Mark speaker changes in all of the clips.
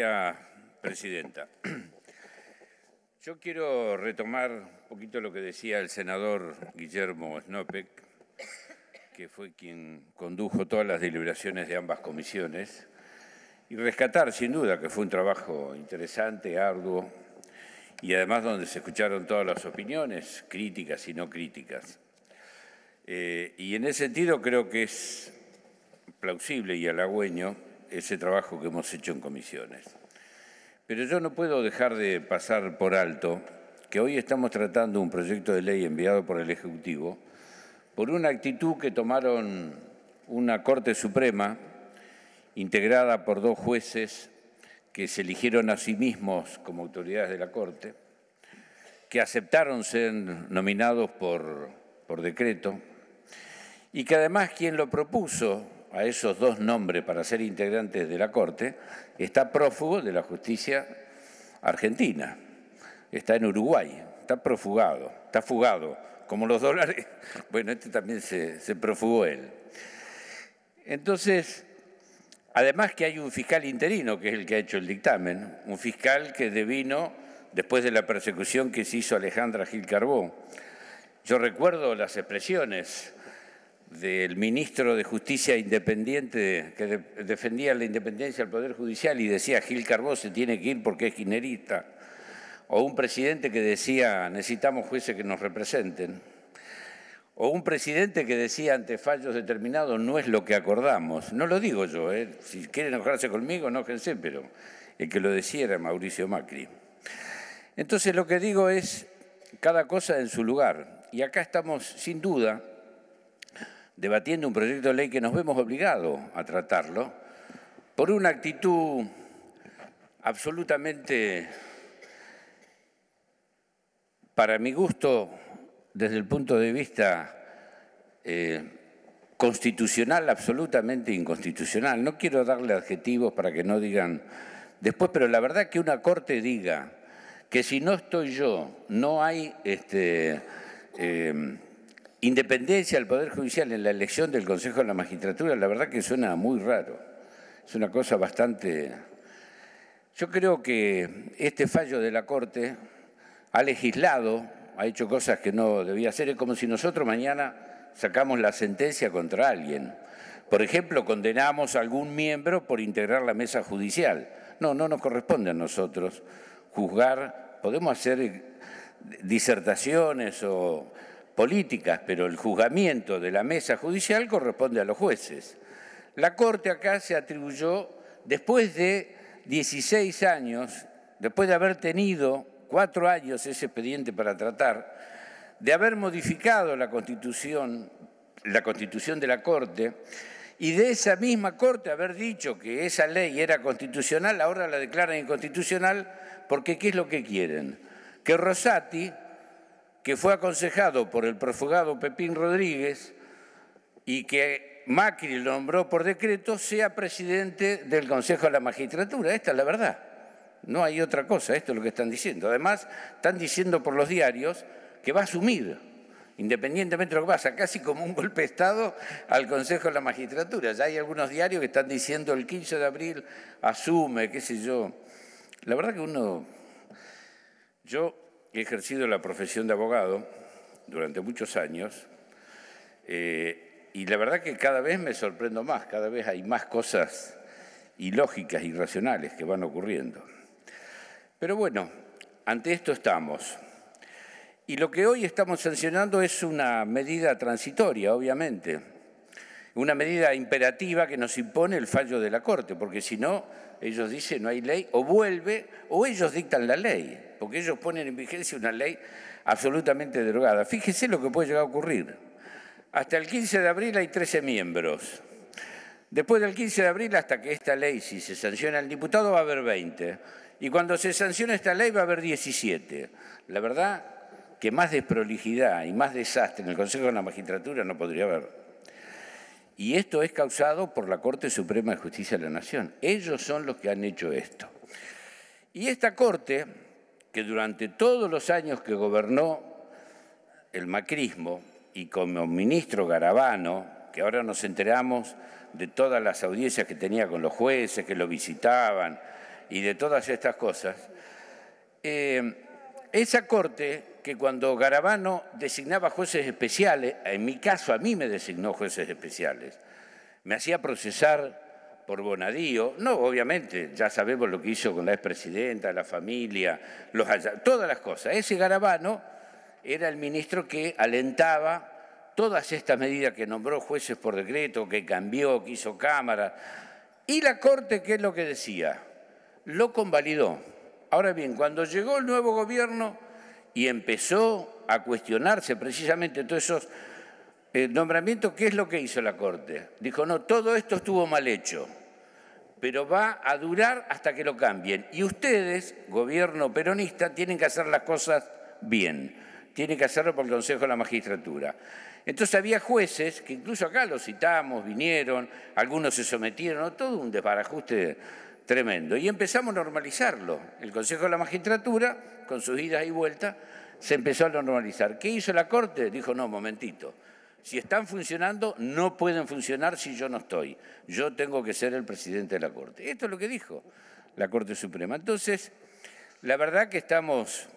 Speaker 1: Gracias, presidenta. Yo quiero retomar un poquito lo que decía el senador Guillermo Snopek, que fue quien condujo todas las deliberaciones de ambas comisiones, y rescatar, sin duda, que fue un trabajo interesante, arduo, y además donde se escucharon todas las opiniones, críticas y no críticas. Y en ese sentido creo que es plausible y halagüeño ese trabajo que hemos hecho en comisiones. Pero yo no puedo dejar de pasar por alto que hoy estamos tratando un proyecto de ley enviado por el Ejecutivo por una actitud que tomaron una Corte Suprema integrada por 2 jueces que se eligieron a sí mismos como autoridades de la Corte, que aceptaron ser nominados por decreto y que además quien lo propuso a esos 2 nombres para ser integrantes de la Corte está prófugo de la justicia argentina, está en Uruguay, está profugado, está fugado, como los dólares, bueno, este también se profugó él. Entonces, además que hay un fiscal interino, que es el que ha hecho el dictamen, un fiscal que devino después de la persecución que se hizo a Alejandra Gil Carbó. Yo recuerdo las expresiones del ministro de Justicia independiente que defendía la independencia del Poder Judicial y decía Gil Carbó se tiene que ir porque es kirchnerista, o un presidente que decía necesitamos jueces que nos representen, o un presidente que decía ante fallos determinados no es lo que acordamos. No lo digo yo, si quieren enojarse conmigo, enójense, pero el que lo decía era Mauricio Macri. Entonces lo que digo es cada cosa en su lugar, y acá estamos sin duda debatiendo un proyecto de ley que nos vemos obligados a tratarlo por una actitud absolutamente, para mi gusto, desde el punto de vista constitucional, absolutamente inconstitucional. No quiero darle adjetivos para que no digan después, pero la verdad que una Corte diga que si no estoy yo, no hay independencia del Poder Judicial en la elección del Consejo de la Magistratura, la verdad que suena muy raro. Es una cosa bastante... Yo creo que este fallo de la Corte ha legislado, ha hecho cosas que no debía hacer. Es como si nosotros mañana sacamos la sentencia contra alguien. Por ejemplo, condenamos a algún miembro por integrar la mesa judicial. No nos corresponde a nosotros juzgar. Podemos hacer disertaciones o políticas, pero el juzgamiento de la mesa judicial corresponde a los jueces. La Corte acá se atribuyó, después de 16 años, después de haber tenido 4 años ese expediente para tratar, de haber modificado la Constitución de la Corte, y de esa misma Corte haber dicho que esa ley era constitucional, ahora la declaran inconstitucional, porque ¿qué es lo que quieren? Que Rosati, que fue aconsejado por el profugado Pepín Rodríguez y que Macri lo nombró por decreto, sea presidente del Consejo de la Magistratura. Esta es la verdad. No hay otra cosa, esto es lo que están diciendo. Además, están diciendo por los diarios que va a asumir, independientemente de lo que pasa, casi como un golpe de Estado al Consejo de la Magistratura. Ya hay algunos diarios que están diciendo el 15 de abril asume, qué sé yo. La verdad que yo he ejercido la profesión de abogado durante muchos años y la verdad que cada vez me sorprendo más, cada vez hay más cosas ilógicas, irracionales que van ocurriendo. Pero bueno, ante esto estamos. Y lo que hoy estamos sancionando es una medida transitoria, obviamente, una medida imperativa que nos impone el fallo de la Corte, porque si no, ellos dicen no hay ley, o vuelve, o ellos dictan la ley, porque ellos ponen en vigencia una ley absolutamente derogada. Fíjese lo que puede llegar a ocurrir. Hasta el 15 de abril hay 13 miembros. Después del 15 de abril, hasta que esta ley, si se sanciona al diputado, va a haber 20. Y cuando se sancione esta ley, va a haber 17. La verdad que más desprolijidad y más desastre en el Consejo de la Magistratura no podría haber. Y esto es causado por la Corte Suprema de Justicia de la Nación. Ellos son los que han hecho esto. Y esta Corte, que durante todos los años que gobernó el macrismo y como ministro Garabano, que ahora nos enteramos de todas las audiencias que tenía con los jueces, que lo visitaban, y de todas estas cosas, esa Corte que cuando Garabano designaba jueces especiales, en mi caso a mí me designó jueces especiales, me hacía procesar por Bonadío, no, obviamente, ya sabemos lo que hizo con la expresidenta, la familia, todas las cosas. Ese Garabano era el ministro que alentaba todas estas medidas, que nombró jueces por decreto, que cambió, que hizo Cámara. Y la Corte, ¿qué es lo que decía? Lo convalidó. Ahora bien, cuando llegó el nuevo gobierno y empezó a cuestionarse precisamente todos esos nombramientos, ¿qué es lo que hizo la Corte? Dijo, no, todo esto estuvo mal hecho, pero va a durar hasta que lo cambien. Y ustedes, gobierno peronista, tienen que hacer las cosas bien. Tienen que hacerlo por el Consejo de la Magistratura. Entonces había jueces, que incluso acá los citamos, vinieron, algunos se sometieron, todo un desbarajuste tremendo. Y empezamos a normalizarlo. El Consejo de la Magistratura, con sus idas y vueltas, se empezó a normalizar. ¿Qué hizo la Corte? Dijo, no, momentito. Si están funcionando, no pueden funcionar si yo no estoy. Yo tengo que ser el presidente de la Corte. Esto es lo que dijo la Corte Suprema. Entonces, la verdad que estamos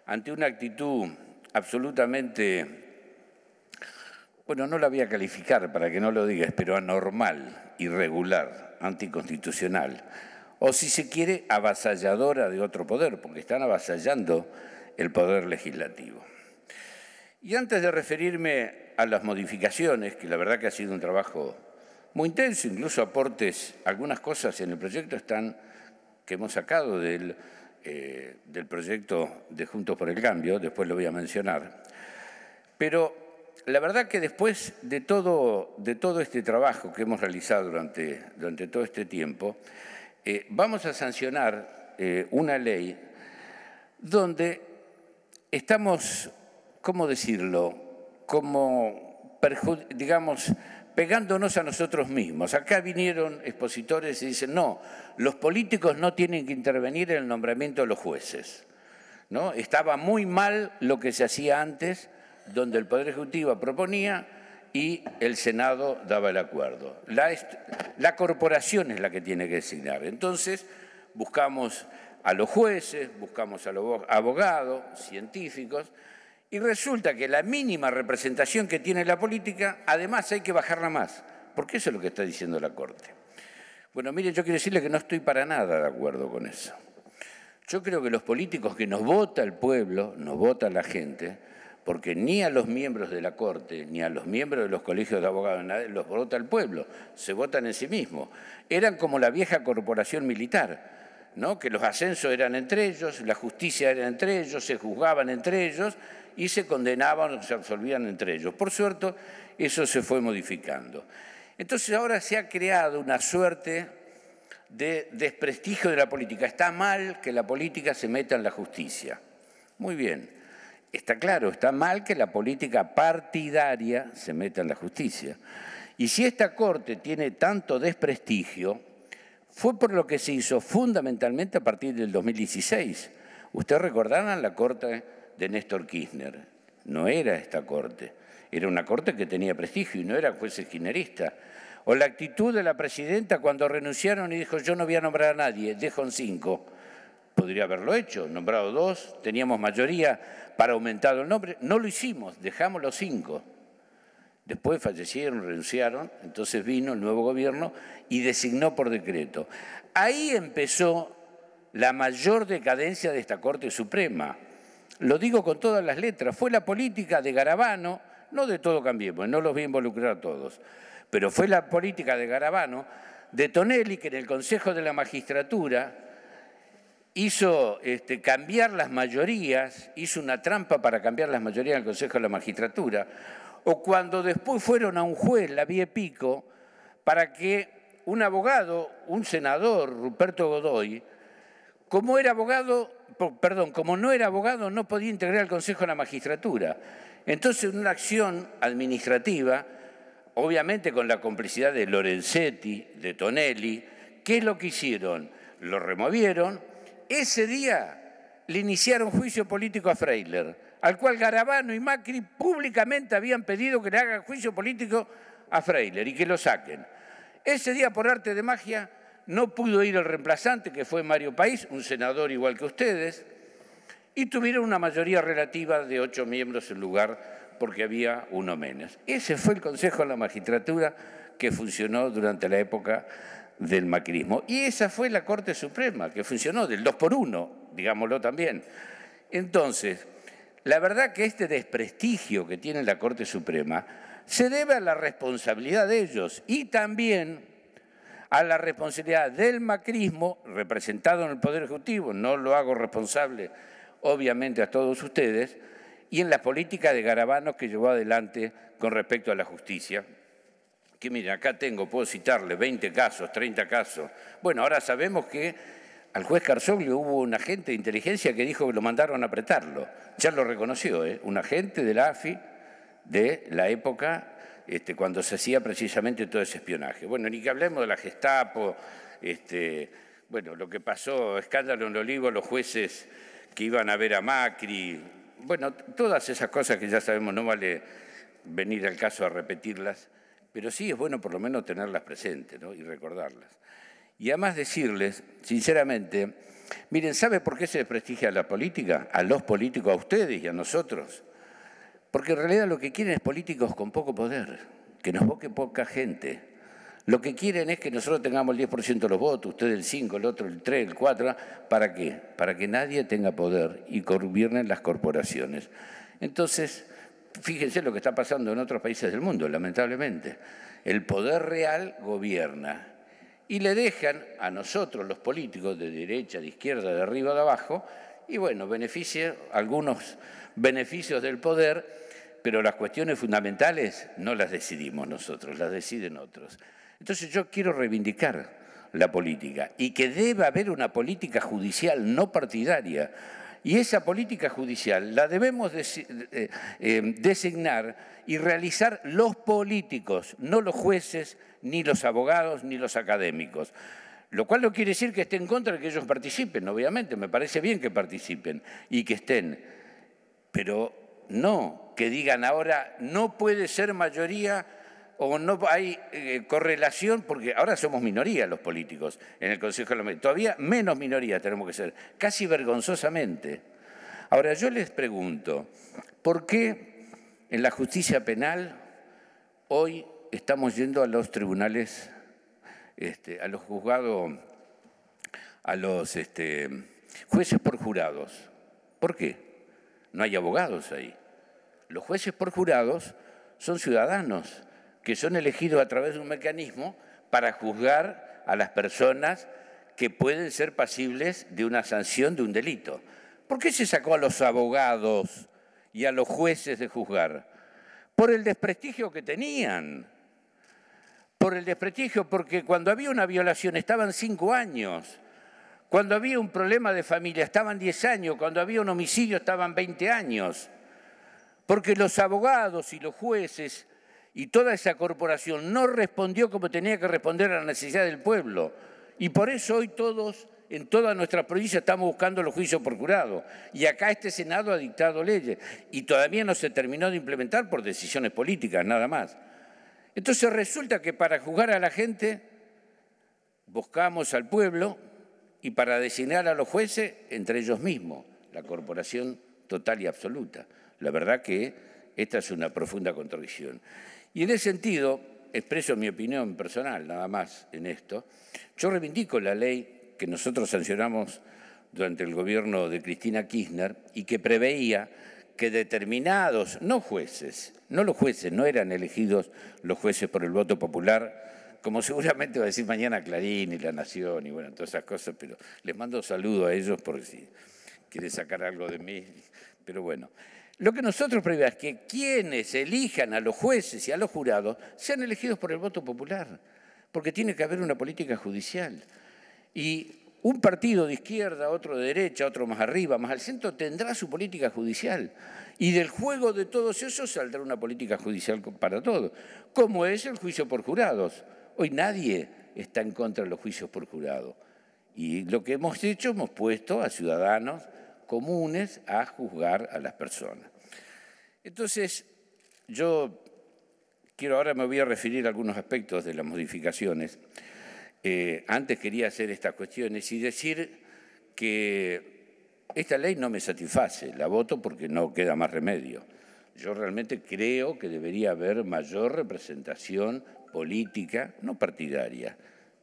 Speaker 1: ante una actitud absolutamente, bueno, no la voy a calificar para que no lo digas, pero anormal, irregular, anticonstitucional, o si se quiere, avasalladora de otro poder, porque están avasallando el poder legislativo. Y antes de referirme a las modificaciones, que la verdad que ha sido un trabajo muy intenso, incluso aportes, algunas cosas en el proyecto que hemos sacado del proyecto de Juntos por el Cambio, después lo voy a mencionar, pero la verdad que después de todo este trabajo que hemos realizado durante todo este tiempo, vamos a sancionar una ley donde estamos, ¿cómo decirlo?, digamos, pegándonos a nosotros mismos. Acá vinieron expositores y dicen, no, los políticos no tienen que intervenir en el nombramiento de los jueces, ¿no? Estaba muy mal lo que se hacía antes, donde el Poder Ejecutivo proponía y el Senado daba el acuerdo. La corporación es la que tiene que designar. Entonces, buscamos a los jueces, buscamos a los abogados, científicos, y resulta que la mínima representación que tiene la política, además hay que bajarla más, porque eso es lo que está diciendo la Corte. Bueno, mire, yo quiero decirle que no estoy para nada de acuerdo con eso. Yo creo que los políticos que nos vota el pueblo, nos vota la gente, porque ni a los miembros de la Corte, ni a los miembros de los colegios de abogados, nadie los vota el pueblo, se votan en sí mismos. Eran como la vieja corporación militar, ¿no? Que los ascensos eran entre ellos, la justicia era entre ellos, se juzgaban entre ellos y se condenaban o se absolvían entre ellos. Por suerte, eso se fue modificando. Entonces ahora se ha creado una suerte de desprestigio de la política. Está mal que la política se meta en la justicia. Muy bien. Está claro, está mal que la política partidaria se meta en la justicia. Y si esta Corte tiene tanto desprestigio, fue por lo que se hizo fundamentalmente a partir del 2016. Ustedes recordarán la Corte de Néstor Kirchner. No era esta Corte, era una Corte que tenía prestigio y no era jueces kirchneristas. O la actitud de la presidenta cuando renunciaron y dijo, yo no voy a nombrar a nadie, dejo en 5. Podría haberlo hecho, nombrado 2, teníamos mayoría para aumentar el nombre. No lo hicimos, dejamos los 5. Después fallecieron, renunciaron, entonces vino el nuevo gobierno y designó por decreto. Ahí empezó la mayor decadencia de esta Corte Suprema. Lo digo con todas las letras, fue la política de Garabano, no de Todo Cambiemos, no los voy a involucrar a todos, pero fue la política de Garabano, de Tonelli, que en el Consejo de la Magistratura hizo cambiar las mayorías, hizo una trampa para cambiar las mayorías en el Consejo de la Magistratura, o cuando después fueron a un juez, la Vie Pico, para que un abogado, un senador, Ruperto Godoy, como no era abogado, no podía integrar el Consejo de la Magistratura. Entonces, en una acción administrativa, obviamente con la complicidad de Lorenzetti, de Tonelli, ¿qué es lo que hicieron? Lo removieron. Ese día le iniciaron juicio político a Freiler, al cual Garabano y Macri públicamente habían pedido que le hagan juicio político a Freiler y que lo saquen. Ese día, por arte de magia, no pudo ir el reemplazante, que fue Mario País, un senador igual que ustedes, y tuvieron una mayoría relativa de 8 miembros en lugar porque había uno menos. Ese fue el Consejo de la Magistratura que funcionó durante la época del macrismo. Y esa fue la Corte Suprema, que funcionó del 2 por 1, digámoslo también. Entonces, la verdad que este desprestigio que tiene la Corte Suprema se debe a la responsabilidad de ellos y también a la responsabilidad del macrismo representado en el Poder Ejecutivo, no lo hago responsable obviamente a todos ustedes, y en la política de Garabano que llevó adelante con respecto a la justicia. Que miren, acá puedo citarle 20 casos, 30 casos. Bueno, ahora sabemos que al juez Carzoglio hubo un agente de inteligencia que dijo que lo mandaron a apretarlo. Ya lo reconoció, un agente de la AFI de la época cuando se hacía precisamente todo ese espionaje. Bueno, ni que hablemos de la Gestapo, bueno, lo que pasó, escándalo en Olivo, los jueces que iban a ver a Macri, bueno, todas esas cosas que ya sabemos, no vale venir al caso a repetirlas, pero sí es bueno por lo menos tenerlas presentes, ¿no? Y recordarlas. Y además decirles, sinceramente, miren, ¿sabe por qué se desprestigia a la política? A los políticos, a ustedes y a nosotros. Porque en realidad lo que quieren es políticos con poco poder, que nos vote poca gente. Lo que quieren es que nosotros tengamos el 10% de los votos, ustedes el 5%, el otro el 3%, el 4%. ¿Para qué? Para que nadie tenga poder y gobiernen las corporaciones. Entonces, fíjense lo que está pasando en otros países del mundo, lamentablemente. El poder real gobierna y le dejan a nosotros, los políticos, de derecha, de izquierda, de arriba, de abajo, y bueno, algunos beneficios del poder, pero las cuestiones fundamentales no las decidimos nosotros, las deciden otros. Entonces yo quiero reivindicar la política y que debe haber una política judicial no partidaria. Y esa política judicial la debemos designar y realizar los políticos, no los jueces, ni los abogados, ni los académicos. Lo cual no quiere decir que esté en contra de que ellos participen, obviamente, me parece bien que participen y que estén, pero no que digan ahora no puede ser mayoría o no hay correlación, porque ahora somos minoría los políticos en el Consejo de la Magistratura, todavía menos minoría tenemos que ser, casi vergonzosamente. Ahora yo les pregunto, ¿por qué en la justicia penal hoy estamos yendo a los tribunales, a los juzgados, a los jueces por jurados? ¿Por qué? No hay abogados ahí. Los jueces por jurados son ciudadanos que son elegidos a través de un mecanismo para juzgar a las personas que pueden ser pasibles de una sanción de un delito. ¿Por qué se sacó a los abogados y a los jueces de juzgar? Por el desprestigio que tenían. Por el desprestigio, porque cuando había una violación estaban 5 años. Cuando había un problema de familia estaban 10 años. Cuando había un homicidio estaban 20 años. Porque los abogados y los jueces y toda esa corporación no respondió como tenía que responder a la necesidad del pueblo. Y por eso hoy todos, en toda nuestra provincia, estamos buscando los juicios por jurado. Y acá este Senado ha dictado leyes. Y todavía no se terminó de implementar por decisiones políticas, nada más. Entonces resulta que para juzgar a la gente buscamos al pueblo y para designar a los jueces entre ellos mismos, la corporación total y absoluta. La verdad que esta es una profunda contradicción. Y en ese sentido, expreso mi opinión personal nada más en esto, yo reivindico la ley que nosotros sancionamos durante el gobierno de Cristina Kirchner y que preveía que determinados, no jueces, no los jueces, no eran elegidos los jueces por el voto popular, como seguramente va a decir mañana Clarín y La Nación y bueno, todas esas cosas, pero les mando saludo a ellos por si quieren sacar algo de mí, pero bueno. Lo que nosotros preveíamos es que quienes elijan a los jueces y a los jurados sean elegidos por el voto popular, porque tiene que haber una política judicial. Y un partido de izquierda, otro de derecha, otro más arriba, más al centro, tendrá su política judicial. Y del juego de todos esos saldrá una política judicial para todos, como es el juicio por jurados. Hoy nadie está en contra de los juicios por jurado. Y lo que hemos hecho, hemos puesto a ciudadanos comunes a juzgar a las personas. Entonces, ahora me voy a referir a algunos aspectos de las modificaciones Antes quería hacer estas cuestiones y decir que esta ley no me satisface, la voto porque no queda más remedio. Yo realmente creo que debería haber mayor representación política, no partidaria,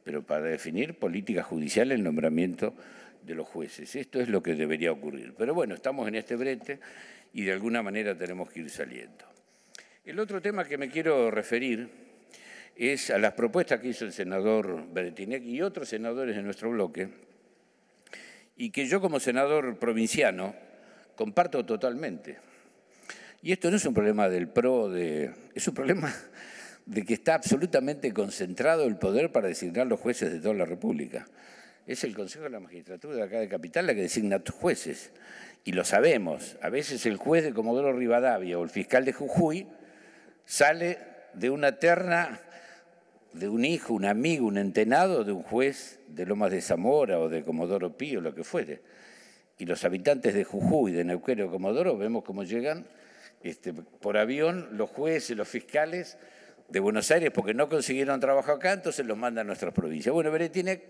Speaker 1: pero para definir política judicial el nombramiento de los jueces. Esto es lo que debería ocurrir. Pero bueno, estamos en este brete y de alguna manera tenemos que ir saliendo. El otro tema que me quiero referir es a las propuestas que hizo el senador Breretinec y otros senadores de nuestro bloque, y que yo como senador provinciano comparto totalmente. Y esto no es un problema del PRO, es un problema de que está absolutamente concentrado el poder para designar los jueces de toda la República. Es el Consejo de la Magistratura de acá de Capital la que designa a los jueces. Y lo sabemos. A veces el juez de Comodoro Rivadavia o el fiscal de Jujuy sale de una terna de un hijo, un amigo, un entenado de un juez de Lomas de Zamora o de Comodoro Pi o lo que fuere. Y los habitantes de Jujuy, de Neuquén o Comodoro, vemos cómo llegan por avión los jueces, los fiscales de Buenos Aires, porque no consiguieron trabajo acá, entonces los mandan a nuestras provincias. Bueno, Breretinec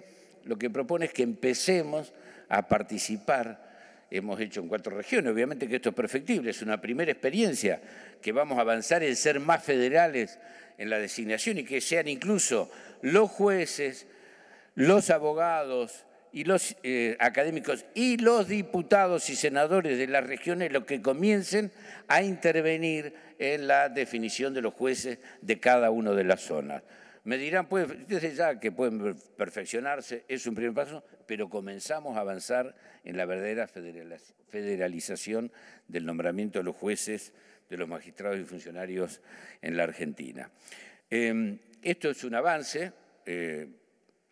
Speaker 1: lo que propone es que empecemos a participar. Hemos hecho en 4 regiones, obviamente que esto es perfectible, es una primera experiencia que vamos a avanzar en ser más federales en la designación y que sean incluso los jueces, los abogados y los académicos y los diputados y senadores de las regiones los que comiencen a intervenir en la definición de los jueces de cada una de las zonas. Me dirán, pues, desde ya que pueden perfeccionarse, es un primer paso, pero comenzamos a avanzar en la verdadera federalización del nombramiento de los jueces, de los magistrados y funcionarios en la Argentina. Esto es un avance.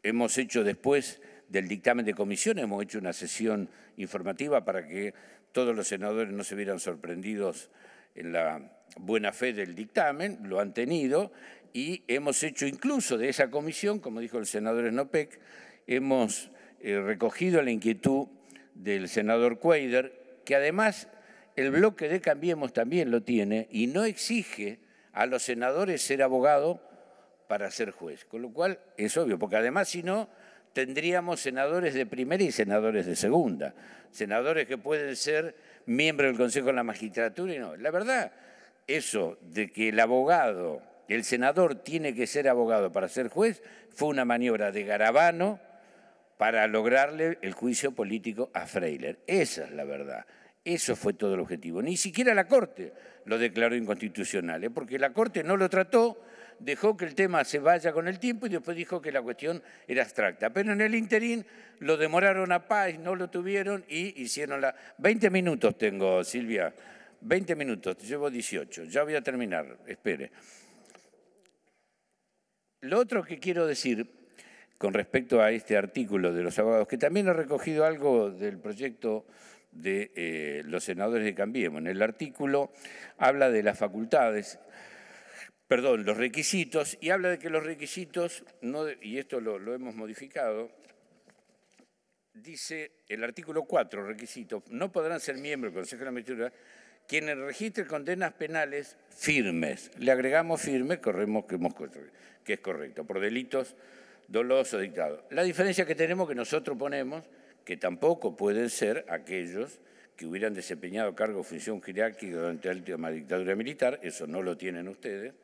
Speaker 1: Hemos hecho después del dictamen de comisión, hemos hecho una sesión informativa para que todos los senadores no se vieran sorprendidos en la buena fe del dictamen, lo han tenido, y hemos hecho incluso de esa comisión, como dijo el senador Snopek, hemos recogido la inquietud del senador Cuadra, que además el bloque de Cambiemos también lo tiene y no exige a los senadores ser abogado para ser juez, con lo cual es obvio, porque además si no tendríamos senadores de primera y senadores de segunda, senadores que pueden ser miembros del Consejo de la Magistratura y no. La verdad, eso de que el abogado, el senador tiene que ser abogado para ser juez, fue una maniobra de Garabano para lograrle el juicio político a Freiler. Esa es la verdad. Eso fue todo el objetivo. Ni siquiera la Corte lo declaró inconstitucional, porque la Corte no lo trató, dejó que el tema se vaya con el tiempo y después dijo que la cuestión era abstracta. Pero en el interín lo demoraron a paz, no lo tuvieron y hicieron la... 20 minutos tengo, Silvia, 20 minutos, llevo 18, ya voy a terminar, espere. Lo otro que quiero decir con respecto a este artículo de los abogados, que también he recogido algo del proyecto de los senadores de Cambiemos. En el artículo habla de las facultades, perdón, los requisitos, y habla de que los requisitos, y esto lo hemos modificado, dice el artículo 4, requisitos, no podrán ser miembros del Consejo de la Magistratura quienes registren condenas penales firmes. Le agregamos firme, corremos que es correcto, por delitos dolosos dictados. La diferencia que tenemos que nosotros ponemos que tampoco pueden ser aquellos que hubieran desempeñado cargo o función jerárquica durante la última dictadura militar, eso no lo tienen ustedes,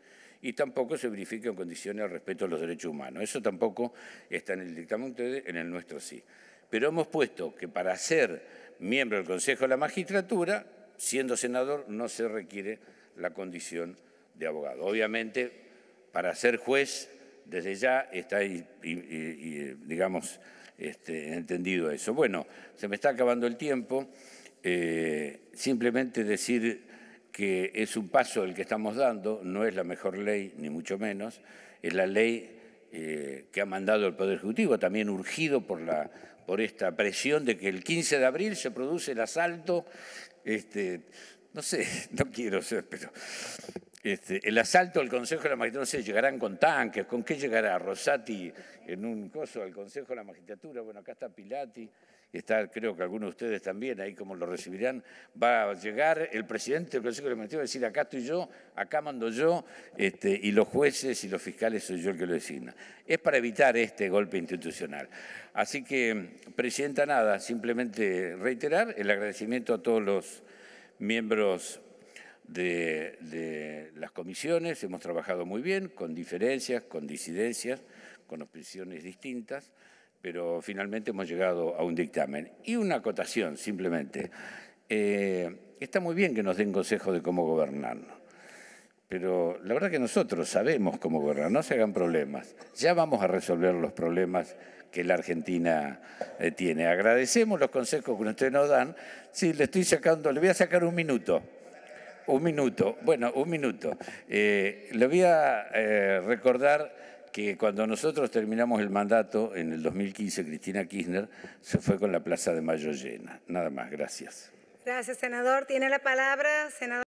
Speaker 1: y tampoco se verifica en condiciones al respeto a los derechos humanos. Eso tampoco está en el dictamen de ustedes, en el nuestro sí. Pero hemos puesto que para ser miembro del Consejo de la Magistratura, siendo senador, no se requiere la condición de abogado. Obviamente, para ser juez, desde ya está digamos, entendido eso. Bueno, se me está acabando el tiempo. Simplemente decir que es un paso el que estamos dando, no es la mejor ley, ni mucho menos, es la ley que ha mandado el Poder Ejecutivo, también urgido por esta presión de que el 15 de abril se produce el asalto, no sé, no quiero ser, pero el asalto al Consejo de la Magistratura, no sé, llegarán con tanques, ¿con qué llegará Rosati en un coso al Consejo de la Magistratura? Bueno, acá está Pilati creo que algunos de ustedes también, ahí como lo recibirán, va a llegar el presidente del Consejo Legislativo a decir, acá estoy yo, acá mando yo, y los jueces y los fiscales soy yo el que lo designa. Es para evitar este golpe institucional. Así que, Presidenta, nada, simplemente reiterar el agradecimiento a todos los miembros de las comisiones. Hemos trabajado muy bien, con diferencias, con disidencias, con opiniones distintas, pero finalmente hemos llegado a un dictamen. Y una acotación, simplemente. Está muy bien que nos den consejo de cómo gobernarnos, pero la verdad que nosotros sabemos cómo gobernar, no se hagan problemas. Ya vamos a resolver los problemas que la Argentina tiene. Agradecemos los consejos que ustedes nos dan. Sí, le voy a sacar un minuto. Un minuto, bueno, un minuto. Le voy a recordar que cuando nosotros terminamos el mandato en el 2015, Cristina Kirchner se fue con la Plaza de Mayo llena. Nada más, gracias.
Speaker 2: Gracias, senador. Tiene la palabra, senador.